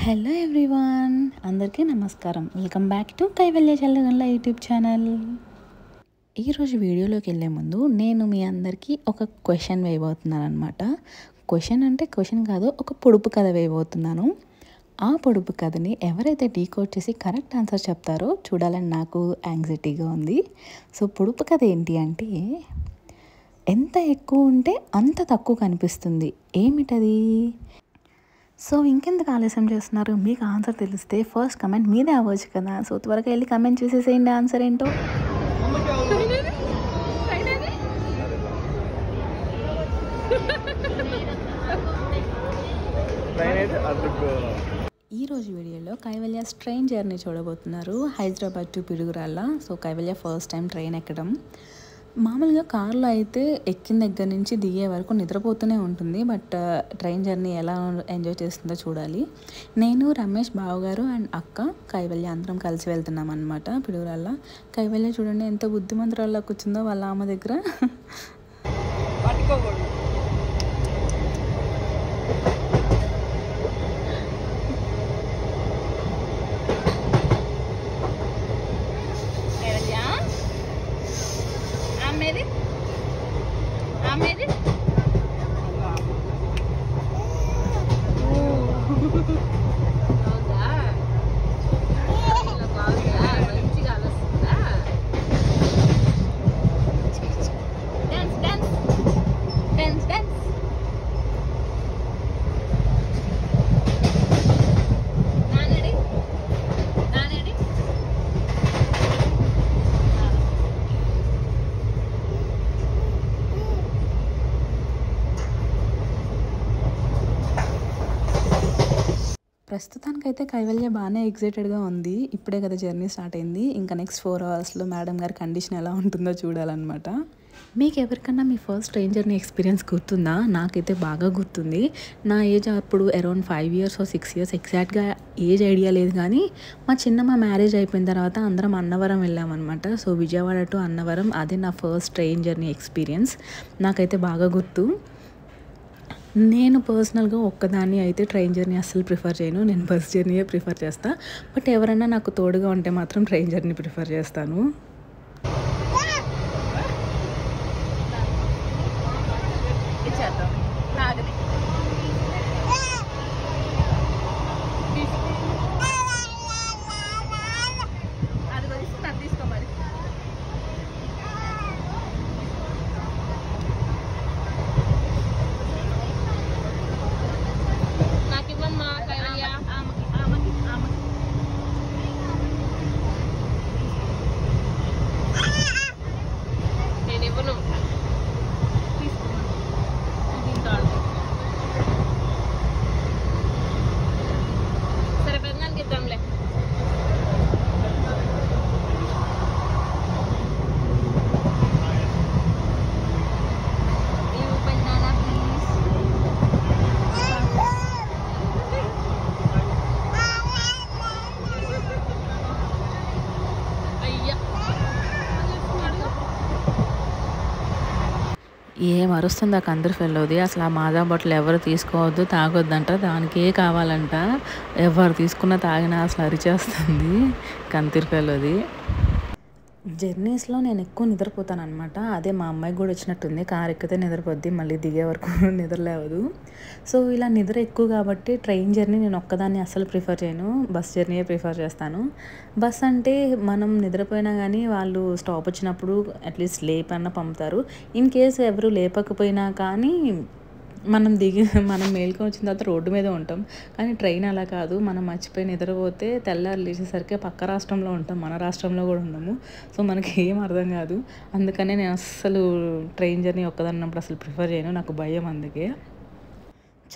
Hello everyone, అందరికీ నమస్కారం. Welcome back to Kaivalya చల్లగండ్ల YouTube channel. ఈరోజు వీడియోలోకి వెళ్ళే ముందు నేను మీ అందరికీ ఒక క్వశ్చన్ వేయబోతున్నాను అనమాట. క్వశ్చన్ అంటే క్వశ్చన్ కాదు, ఒక పొడుపు కథ వేయబోతున్నాను. ఆ పొడుపు కథని ఎవరైతే డీకోడ్ చేసి కరెక్ట్ ఆన్సర్ చెప్తారో చూడాలని నాకు యాంగ్జైటీగా ఉంది. సో పొడుపు కథ ఏంటి అంటే, ఎంత ఎక్కువ ఉంటే అంత తక్కువ కనిపిస్తుంది, ఏమిటది? సో ఇంకెందుకు ఆలస్యం చేస్తున్నారు? మీకు ఆన్సర్ తెలిస్తే ఫస్ట్ కమెంట్ మీదే అవ్వచ్చు కదా. సో త్వరగా వెళ్ళి కమెంట్ చేసేసేయండి ఆన్సర్ ఏంటో. ఈరోజు వీడియోలో కైవల్య ట్రైన్ జర్నీ చూడబోతున్నారు, Hyderabad to Piduguralla. So Kaivalya first time train ఎక్కడం. మామూలుగా కార్లో అయితే ఎక్కిన దగ్గర నుంచి దిగే వరకు నిద్రపోతూనే ఉంటుంది, బట్ ట్రైన్ జర్నీ ఎలా ఎంజాయ్ చేస్తుందో చూడాలి. నేను, రమేష్ బావగారు అండ్ అక్క కైవల్య అందరం కలిసి వెళ్తున్నాం అనమాట పిడుగురాళ్ళ. కైవల్య చూడండి ఎంత బుద్ధిమంతురాల్లో కూర్చుందో వాళ్ళ అమ్మ దగ్గర. ప్రస్తుతానికైతే కైవల్య బాగానే ఎగ్జైటెడ్గా ఉంది. ఇప్పుడే కదా జర్నీ స్టార్ట్ అయింది. ఇంకా నెక్స్ట్ 4 అవర్స్లో మేడం గారి కండిషన్ ఎలా ఉంటుందో చూడాలన్నమాట. మీకు ఎవరికన్నా మీ ఫస్ట్ ట్రైన్ జర్నీ ఎక్స్పీరియన్స్ గుర్తుందా? నాకైతే బాగా గుర్తుంది. నా ఏజ్ అప్పుడు అరౌండ్ 5 ఇయర్స్ or 6 ఇయర్స్, ఎగ్జాక్ట్గా ఏజ్ ఐడియా లేదు, కానీ మా చిన్నమ్మ మ్యారేజ్ అయిపోయిన తర్వాత అందరం అన్నవరం వెళ్ళామన్నమాట. సో విజయవాడ టు అన్నవరం, అదే నా ఫస్ట్ ట్రైన్ జర్నీ ఎక్స్పీరియన్స్. నాకైతే బాగా గుర్తు. నేను పర్సనల్గా ఒక్కదాన్ని అయితే ట్రైన్ జర్నీ అస్సలు ప్రిఫర్ చేయను, నేను బస్ జర్నీయే ప్రిఫర్ చేస్తాను. బట్ ఎవరైనా నాకు తోడుగా ఉంటే మాత్రం ట్రైన్ జర్నీ ప్రిఫర్ చేస్తాను. ఏం అరుస్తుంది ఆ కందిరి ఫెల్లోది. అసలు ఆ మాజా బాటిల్ ఎవరు తీసుకోవద్దు, తాగొద్దంట, దానికే కావాలంట. ఎవరు తీసుకున్నా తాగినా అసలు అరిచేస్తుంది కందిరి ఫెల్లోది. జర్నీస్లో నేను ఎక్కువ నిద్రపోతాను అనమాట. అదే మా అమ్మాయికి కూడా వచ్చినట్టుంది, కార్ ఎక్కితే నిద్రపోద్ది, మళ్ళీ దిగే వరకు నిద్రలేవదు. సో ఇలా నిద్ర ఎక్కువ కాబట్టి ట్రైన్ జర్నీ నేను ఒక్కదాన్ని అస్సలు ప్రిఫర్ చేయను, బస్ జర్నీయే ప్రిఫర్ చేస్తాను. బస్ అంటే మనం నిద్రపోయినా కానీ వాళ్ళు స్టాప్ వచ్చినప్పుడు అట్లీస్ట్ లేపన్నా పంపుతారు. ఇన్ కేసు ఎవరు లేపకపోయినా కానీ మనం మేల్కొని వచ్చిన తర్వాత రోడ్డు మీద ఉంటాం. కానీ ట్రైన్ అలా కాదు, మనం మర్చిపోయి నిద్రపోతే తెల్లారు లేచేసరికి పక్క రాష్ట్రంలో ఉంటాం, మన రాష్ట్రంలో కూడా ఉండము. సో మనకి ఏం అర్థం కాదు. అందుకనే నేను అస్సలు ట్రైన్ జర్నీ ఒక్కదన్నప్పుడు అసలు ప్రిఫర్ చేయను, నాకు భయం. అందుకే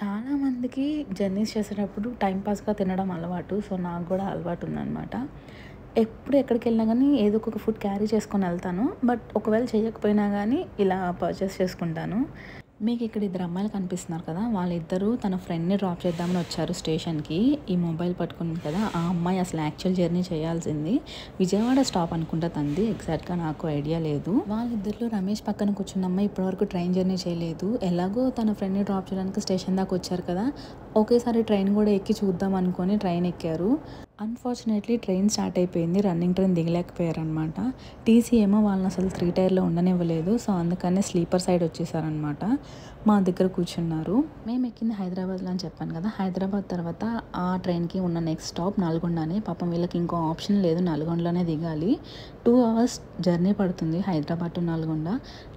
చాలామందికి జర్నీస్ చేసేటప్పుడు టైంపాస్గా తినడం అలవాటు. సో నాకు కూడా అలవాటు ఉందన్నమాట. ఎప్పుడు ఎక్కడికి వెళ్ళినా కానీ ఏదో ఒక ఫుడ్ క్యారీ చేసుకొని వెళ్తాను. బట్ ఒకవేళ చేయకపోయినా కానీ ఇలా పర్చేస్ చేసుకుంటాను. మీకు ఇక్కడ ఇద్దరు అమ్మాయిలు కనిపిస్తున్నారు కదా, వాళ్ళిద్దరూ తన ఫ్రెండ్ని డ్రాప్ చేద్దామని వచ్చారు స్టేషన్కి. ఈ మొబైల్ పట్టుకుంది కదా, ఆ అమ్మాయి అసలు యాక్చువల్ జర్నీ చేయాల్సింది విజయవాడ స్టాప్ అనుకుంటా తంది, ఎగ్జాక్ట్గా నాకు ఐడియా లేదు. వాళ్ళిద్దరిలో రమేష్ పక్కన కూర్చున్న అమ్మాయి ఇప్పటివరకు ట్రైన్ జర్నీ చేయలేదు. ఎలాగో తన ఫ్రెండ్ని డ్రాప్ చేయడానికి స్టేషన్ దాకా వచ్చారు కదా, ఒకేసారి ట్రైన్ కూడా ఎక్కి చూద్దాం అనుకొని ట్రైన్ ఎక్కారు. అన్ఫార్చునేట్లీ ట్రైన్ స్టార్ట్ అయిపోయింది, రన్నింగ్ ట్రైన్ దిగలేకపోయారు అనమాట. టీసీ ఏమో వాళ్ళని అసలు 3 టైర్లో ఉండనివ్వలేదు. సో అందుకనే స్లీపర్ సైడ్ వచ్చేసారనమాట. మా దగ్గర కూర్చున్నారు. మేము ఎక్కింది హైదరాబాద్లో అని చెప్పాను కదా, హైదరాబాద్ తర్వాత ఆ ట్రైన్కి ఉన్న నెక్స్ట్ స్టాప్ నల్గొండనే. పాపం వీళ్ళకి ఇంకో ఆప్షన్ లేదు, నల్గొండలోనే దిగాలి. 2 hours జర్నీ పడుతుంది హైదరాబాద్ టు నల్గొండ.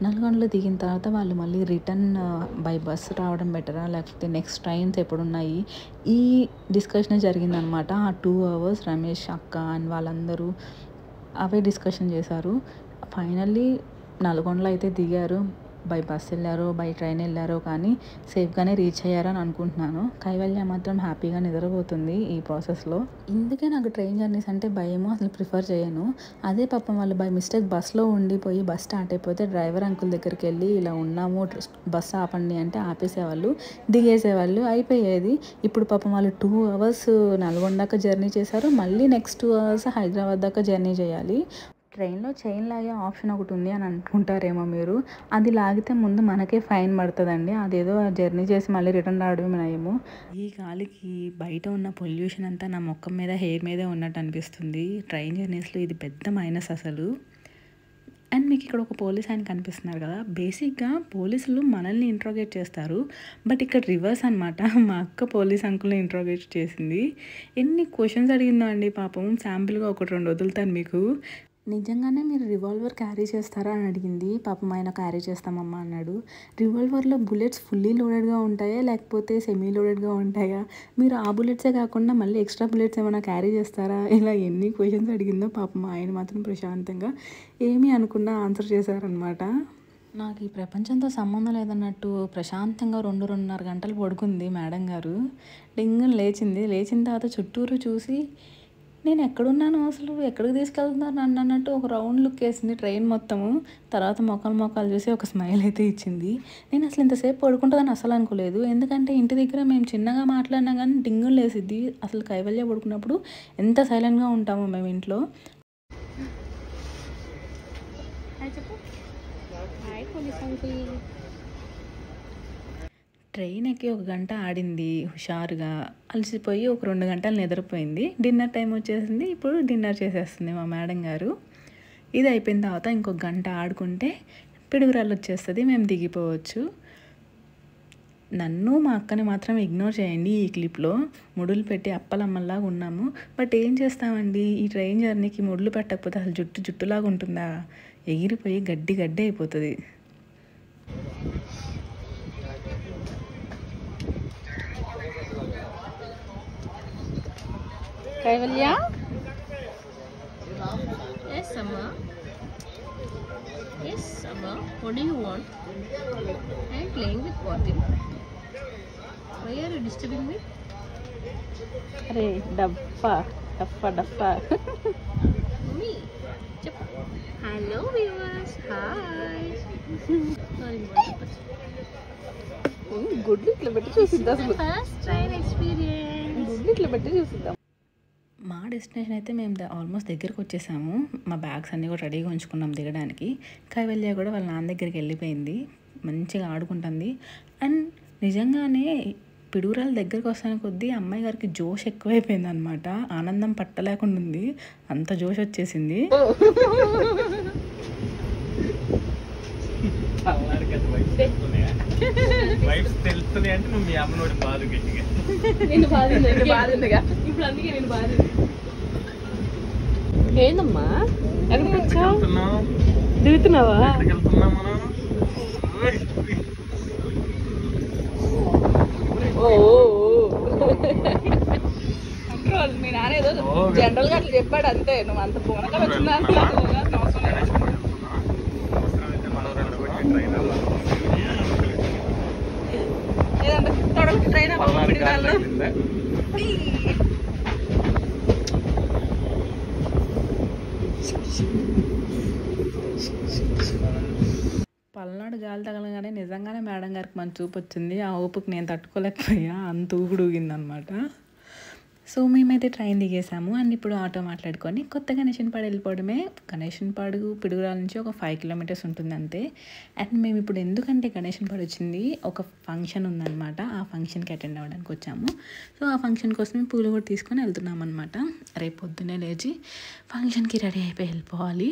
నల్గొండలో దిగిన తర్వాత వాళ్ళు మళ్ళీ రిటర్న్ బై బస్ రావడం బెటరా, లేకపోతే నెక్స్ట్ ట్రైన్స్ ఎప్పుడున్నాయి, ఈ డిస్కషన్ జరిగిందనమాట. ఆ 2 hours రమేష్ అక్క అండ్ వాళ్ళందరూ అవే డిస్కషన్ చేశారు. ఫైనల్లీ నల్గొండలో అయితే దిగారు. బై బస్ వెళ్ళారో బై ట్రైన్ వెళ్ళారో కానీ సేఫ్గానే రీచ్ అయ్యారని అనుకుంటున్నాను. కైవల్య మాత్రం హ్యాపీగా నిద్రపోతుంది ఈ ప్రాసెస్లో. ఇందుకే నాకు ట్రైన్ జర్నీస్ అంటే భయము, అసలు ప్రిఫర్ చేయను. అదే పాపం వాళ్ళు బై మిస్టేక్ బస్లో ఉండిపోయి బస్ స్టార్ట్ అయిపోతే డ్రైవర్ అంకుల్ దగ్గరికి వెళ్ళి ఇలా ఉన్నాము బస్ ఆపండి అంటే ఆపేసేవాళ్ళు, దిగేసేవాళ్ళు, అయిపోయేది. ఇప్పుడు పాపం వాళ్ళు 2 hours నల్గొండ దాకా జర్నీ చేశారు, మళ్ళీ నెక్స్ట్ 2 hours హైదరాబాద్ దాకా జర్నీ చేయాలి. ట్రైన్లో చైన్ లాగే ఆప్షన్ ఒకటి ఉంది అని అనుకుంటారేమో మీరు, అది లాగితే ముందు మనకే ఫైన్ పడుతుందండి. అదేదో జర్నీ చేసి మళ్ళీ రిటర్న్ రావడమే నయము. ఈ గాలికి బయట ఉన్న పొల్యూషన్ అంతా నా ముఖం మీద హెయిర్ మీదే ఉన్నట్టు అనిపిస్తుంది. ట్రైన్ జర్నీస్లో ఇది పెద్ద మైనస్ అసలు. అండ్ మీకు ఇక్కడ ఒక పోలీస్ ఆయన కనిపిస్తున్నారు కదా, బేసిక్గా పోలీసులు మనల్ని ఇంట్రోగేట్ చేస్తారు, బట్ ఇక్కడ రివర్స్ అనమాట. మా అక్క పోలీస్ అంకుల్ని ఇంట్రోగేట్ చేసింది. ఎన్ని క్వశ్చన్స్ అడిగిందో అండి పాపం. శాంపుల్గా 1-2 వదులుతాను మీకు. నిజంగానే మీరు రివాల్వర్ క్యారీ చేస్తారా అని అడిగింది. పాపం ఆయన క్యారీ చేస్తామమ్మా అన్నాడు. రివాల్వర్లో బుల్లెట్స్ ఫుల్లీ లోడెడ్గా ఉంటాయా లేకపోతే సెమీ లోడెడ్గా ఉంటాయా, మీరు ఆ బుల్లెట్సే కాకుండా మళ్ళీ ఎక్స్ట్రా బుల్లెట్స్ ఏమైనా క్యారీ చేస్తారా, ఇలా ఎన్ని క్వశ్చన్స్ అడిగిందో పాపం. ఆయన మాత్రం ప్రశాంతంగా ఏమీ అనుకున్నా ఆన్సర్ చేశారనమాట. నాకు ఈ ప్రపంచంతో సంబంధం లేదన్నట్టు ప్రశాంతంగా 2-2.5 గంటలు పడుకుంది మేడం గారు. డింగుని లేచింది. లేచిన తర్వాత చుట్టూరు చూసి నేను ఎక్కడున్నాను, అసలు ఎక్కడికి తీసుకెళ్తున్నారు నన్ను అన్నట్టు ఒక రౌండ్ లుక్ వేసింది ట్రైన్ మొత్తము. తర్వాత మొక్కలు చూసి ఒక స్మైల్ అయితే ఇచ్చింది. నేను అసలు ఇంతసేపు పడుకుంటుందని అసలు అనుకోలేదు, ఎందుకంటే ఇంటి దగ్గర మేము చిన్నగా మాట్లాడినా కానీ డింగులు లేసిద్ది. అసలు కైవల్య పడుకున్నప్పుడు ఎంత సైలెంట్గా ఉంటామో మేము ఇంట్లో. ట్రైన్ ఎక్కి 1 గంట ఆడింది హుషారుగా, అలసిపోయి ఒక 2 గంటలు నిద్రపోయింది. డిన్నర్ టైం వచ్చేసింది, ఇప్పుడు డిన్నర్ చేసేస్తుంది మా మేడం గారు. ఇది అయిపోయిన తర్వాత ఇంకొక గంట ఆడుకుంటే పిడుగురాలు వచ్చేస్తుంది, మేము దిగిపోవచ్చు. నన్ను మా అక్కని మాత్రం ఇగ్నోర్ చేయండి. ఈ క్లిప్లో ముడులు పెట్టి అప్పలమ్మల్లాగా ఉన్నాము, బట్ ఏం చేస్తామండి, ఈ ట్రైన్ జర్నీకి ముడులు పెట్టకపోతే అసలు జుట్టులాగా ఉంటుందా, ఎగిరిపోయి గడ్డి అయిపోతుంది. Kaivalya? Yes, Amma. Yes, Amma. What do you want? I am playing with Potin. Why are you disturbing me? అరే డప్పా. Me. Hello, viewers. Hi. Sorry, గుడ్లు ఇట్లా పెట్టి చూసిద్దాం. first train experience. గుడ్లు ఇట్లా పెట్టి చూసిద్దాం. మా డెస్టినేషన్ అయితే మేము ఆల్మోస్ట్ దగ్గరికి వచ్చేసాము. మా బ్యాగ్స్ అన్నీ కూడా రెడీగా ఉంచుకున్నాం దిగడానికి. కైవల్య కూడా వాళ్ళ నాన్న దగ్గరికి వెళ్ళిపోయింది, మంచిగా ఆడుకుంటుంది. అండ్ నిజంగానే పిడుగురాల దగ్గరికి వస్తాను కొద్దీ అమ్మాయి గారికి జోష్ ఎక్కువైపోయింది అనమాట. ఆనందం పట్టలేకుండా ఉంది, అంత జోష్ వచ్చేసింది. ఏందమ్మా ఎక్కడికి వచ్చావు, దిగుతున్నావా? మీ నాన్న ఏదో జనరల్ గా అట్లా చెప్పాడు అంతే, నువ్వు అంత పూనగా వచ్చిందా ట్రైన్ పల్నాడు గాలి తగలగానే నిజంగా నిజంగానే మేడం గారికి మంచి ఊపు వచ్చింది. ఆ ఊపుకి నేను తట్టుకోలేకపోయా, అంత ఊపిడి ఊగిందనమాట. సో మేమైతే ట్రైన్ దిగేసాము అండ్ ఇప్పుడు ఆటో మాట్లాడుకొని కొత్త గణేషన్పాడు వెళ్ళిపోవడమే. గణేషన్పాడు పిడుగురాల నుంచి ఒక 5 కిలోమీటర్స్ ఉంటుంది అంతే. అండ్ మేము ఇప్పుడు ఎందుకంటే గణేషన్పాడు వచ్చింది, ఒక ఫంక్షన్ ఉందన్నమాట. ఆ ఫంక్షన్కి అటెండ్ అవ్వడానికి వచ్చాము. సో ఆ ఫంక్షన్ కోసం పూలు కూడా తీసుకొని వెళ్తున్నాం అనమాట. రేపు పొద్దున్నే లేచి ఫంక్షన్కి రెడీ అయిపోయి వెళ్ళిపోవాలి.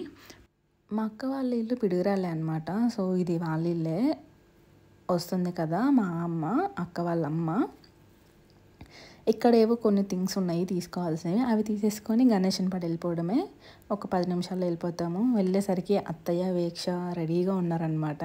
మా అక్క వాళ్ళ ఇల్లు పిడుగురాలే అనమాట. సో ఇది వాళ్ళ ఇల్లే వస్తుంది కదా, మా అమ్మ అక్క వాళ్ళ అమ్మ. ఇక్కడ ఏవో కొన్ని థింగ్స్ ఉన్నాయి తీసుకోవాల్సినవి, అవి తీసేసుకొని గణేషన్పాడు వెళ్ళిపోవడమే. ఒక 10 నిమిషాల్లో వెళ్ళిపోతాము. వెళ్ళేసరికి అత్తయ్య వేక్ష రెడీగా ఉన్నారనమాట.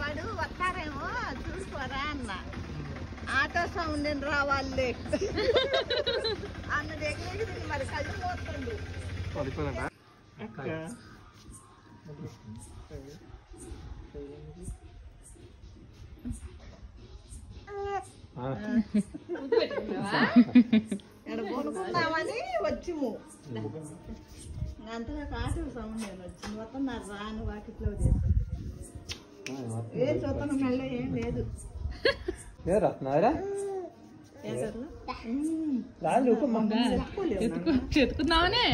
వాడు వస్తారేమో చూసుకోరా అన్న, ఆటో సౌండ్ రావాలి అన్న దగ్గర మరి కళ్ళు పోతుంది. ఇక్కడ కొనుక్కుందామని వచ్చిము, అంతగా ఆటో సౌండ్ నేను వచ్చింది. మొత్తం నా రాను వాకిట్లో చేస్తాను. ఏం చూస్తాను మెల్ల ఏం లేదు. చెతుకుందామనే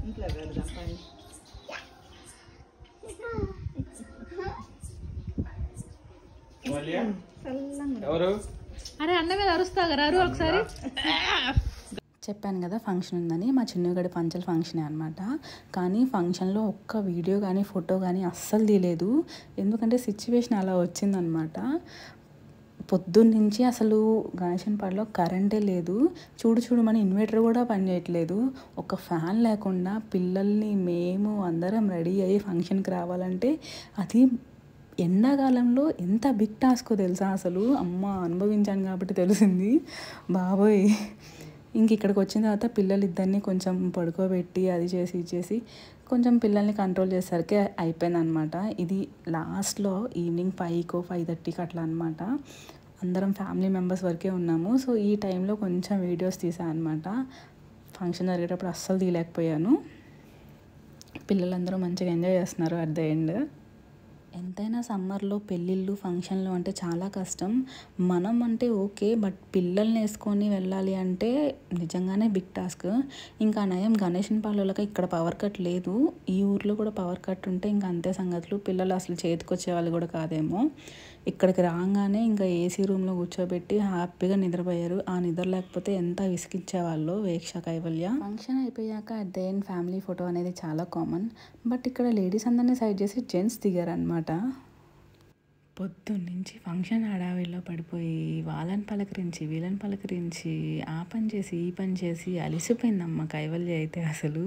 ఇంట్లో పెడదాం పని. అరే అన్న మీద అరుస్తాగా ఒకసారి. చెప్పాను కదా ఫంక్షన్ ఉందని, మా చిన్నగడి పంచల్ ఫంక్షనే అనమాట. కానీ ఫంక్షన్లో ఒక్క వీడియో కానీ ఫోటో కానీ అస్సలు తీయలేదు. ఎందుకంటే సిచ్యువేషన్ అలా వచ్చిందనమాట. పొద్దున్నుంచి అసలు గణేషన్పాడులో కరెంటే లేదు. చూడు మన ఇన్వర్టర్ కూడా పనిచేయట్లేదు. ఒక ఫ్యాన్ లేకుండా పిల్లల్ని మేము అందరం రెడీ అయ్యి ఫంక్షన్కి రావాలంటే అది ఎండాకాలంలో ఎంత బిగ్ టాస్కో తెలుసా అసలు. అమ్మ అనుభవించాను కాబట్టి తెలిసింది బాబోయ్. ఇంక ఇక్కడికి వచ్చిన తర్వాత పిల్లలు ఇద్దరిని కొంచెం పడుకోబెట్టి అది చేసి ఇచ్చేసి కొంచెం పిల్లల్ని కంట్రోల్ చేసరికి అయిపోయిందనమాట. ఇది లాస్ట్లో ఈవినింగ్ 5కో 5:30కి అట్లా అనమాట. అందరం ఫ్యామిలీ మెంబర్స్ వరకే ఉన్నాము. సో ఈ టైంలో కొంచెం వీడియోస్ తీసాను అనమాట. ఫంక్షన్ జరిగేటప్పుడు అస్సలు తీయలేకపోయాను. పిల్లలందరూ మంచిగా ఎంజాయ్ చేస్తున్నారు అట్ ద ఎండ్. ఎంతైనా సమ్మర్లో పెళ్ళిళ్ళు ఫంక్షన్లు అంటే చాలా కష్టం. మనం అంటే ఓకే, బట్ పిల్లల్ని వేసుకొని వెళ్ళాలి అంటే నిజంగానే బిగ్ టాస్క్. ఇంకా నయం గణేషన్పాడులోకి ఇక్కడ పవర్ కట్ లేదు. ఈ ఊర్లో కూడా పవర్ కట్ ఉంటే ఇంకా అంతే సంగతులు. పిల్లలు అసలు చేతికి వచ్చే వాళ్ళు కూడా కాదేమో. ఇక్కడికి రాగానే ఇంకా ఏసీ రూమ్లో కూర్చోబెట్టి హ్యాపీగా నిద్రపోయారు. ఆ నిద్ర లేకపోతే ఎంత విసిగిచ్చేవాళ్ళు వేక్ష కైవల్య. ఫంక్షన్ అయిపోయాక at the end family photo అనేది చాలా కామన్. బట్ ఇక్కడ లేడీస్ అందరినీ సైడ్ చేసి జెంట్స్ దిగారు అనమాట. పొద్దున్నుంచి ఫంక్షన్ హడావిడిలో పడిపోయి వాళ్ళని పలకరించి వీళ్ళని పలకరించి ఆ పని చేసి ఈ పని చేసి అలిసిపోయిందమ్మ కైవల్య అయితే. అసలు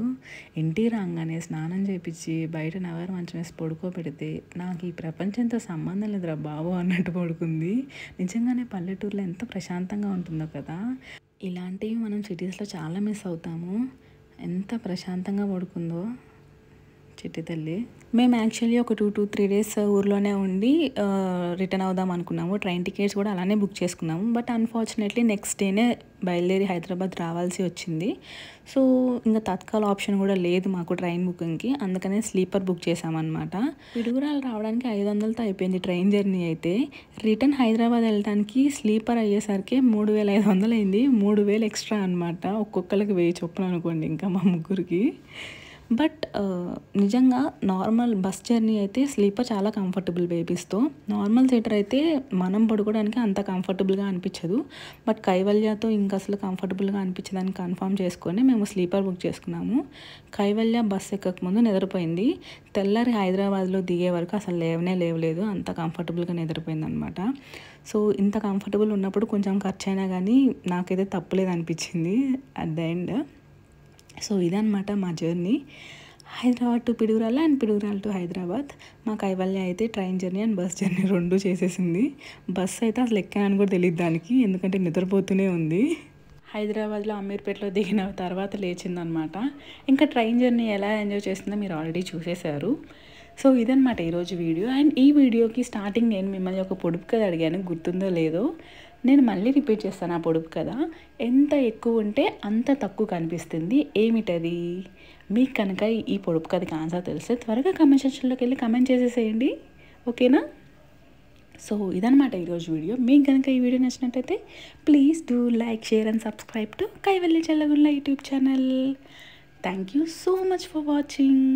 ఇంటికి రాగానే స్నానం చేయించి బయట నవరు మంచం వేసి పడుకోబెడితే నాకు ఈ ప్రపంచంతో సంబంధం లేదురా బాబు అన్నట్టు పడుకుంది. నిజంగానే పల్లెటూరులో ఎంత ప్రశాంతంగా ఉంటుందో కదా. ఇలాంటివి మనం సిటీస్లో చాలా మిస్ అవుతాము. ఎంత ప్రశాంతంగా పడుకుందో చిట్టి తల్లి. మేము యాక్చువల్లీ ఒక 2 to 3 days ఊర్లోనే ఉండి రిటర్న్ అవుదాం అనుకున్నాము. ట్రైన్ టికెట్స్ కూడా అలానే బుక్ చేసుకున్నాము. బట్ అన్ఫార్చునేట్లీ నెక్స్ట్ డేనే బయలుదేరి హైదరాబాద్ రావాల్సి వచ్చింది. సో ఇంకా తత్కాల ఆప్షన్ కూడా లేదు మాకు ట్రైన్ బుకింగ్కి. అందుకనే స్లీపర్ బుక్ చేసామన్నమాట. పిడుగురాలు రావడానికి 500తో అయిపోయింది ట్రైన్ జర్నీ అయితే. రిటర్న్ హైదరాబాద్ వెళ్ళడానికి స్లీపర్ అయ్యేసరికి 3500 అయింది. 3000 ఎక్స్ట్రా అనమాట. ఒక్కొక్కరికి 1000 చొప్పున అనుకోండి ఇంకా మా ముగ్గురికి. బట్ నిజంగా నార్మల్ బస్ జర్నీ అయితే స్లీపర్ చాలా కంఫర్టబుల్ బేబీస్తో. నార్మల్ సీటర్ అయితే మనం పడుకోవడానికి అంత కంఫర్టబుల్గా అనిపించదు. బట్ కైవల్యతో ఇంకా అసలు కంఫర్టబుల్గా అనిపించదని కన్ఫర్మ్ చేసుకొని మేము స్లీపర్ బుక్ చేసుకున్నాము. కైవల్య బస్ ఎక్కకముందు నిద్రపోయింది. తెల్లారి హైదరాబాద్లో దిగే వరకు అసలు లేవలేదు. అంత కంఫర్టబుల్గా నిద్రపోయింది అనమాట. సో ఇంత కంఫర్టబుల్ ఉన్నప్పుడు కొంచెం ఖర్చు అయినా కానీ నాకైతే తప్పులేదు అనిపించింది అట్ ద ఎండ్. సో ఇదన్నమాట మా journey Hyderabad to Piduguralla and Piduguralla to Hyderabad. మా కైవల్య అయితే train journey and bus journey 2 చేసేసింది. బస్ అయితే అసలు ఎక్కానని కూడా తెలియదు దానికి, ఎందుకంటే నిద్రపోతూనే ఉంది. హైదరాబాద్లో అమీర్పేటలో దిగిన తర్వాత లేచిందనమాట. ఇంకా ట్రైన్ జర్నీ ఎలా ఎంజాయ్ చేసిందో మీరు ఆల్రెడీ చూసేశారు. సో ఇదనమాట ఈరోజు వీడియో. అండ్ ఈ వీడియోకి స్టార్టింగ్ నేను మిమ్మల్ని ఒక పొడుపు కథ అడిగాను, గుర్తుందో లేదో. నేను మళ్ళీ రిపీట్ చేస్తాను ఆ పొడుపు కథ. ఎంత ఎక్కువ ఉంటే అంత తక్కువ కనిపిస్తుంది, ఏమిటది? మీకు కనుక ఈ పొడుపు కథకి ఆన్సర్ తెలిస్తే త్వరగా కమెంట్ సెక్షన్లోకి వెళ్ళి కమెంట్ చేసేసేయండి, ఓకేనా? సో ఇదనమాట ఈరోజు వీడియో. మీకు కనుక ఈ వీడియో నచ్చినట్టయితే please do like, share and subscribe to Kaivalya Challagundla YouTube channel. Thank you so much for watching.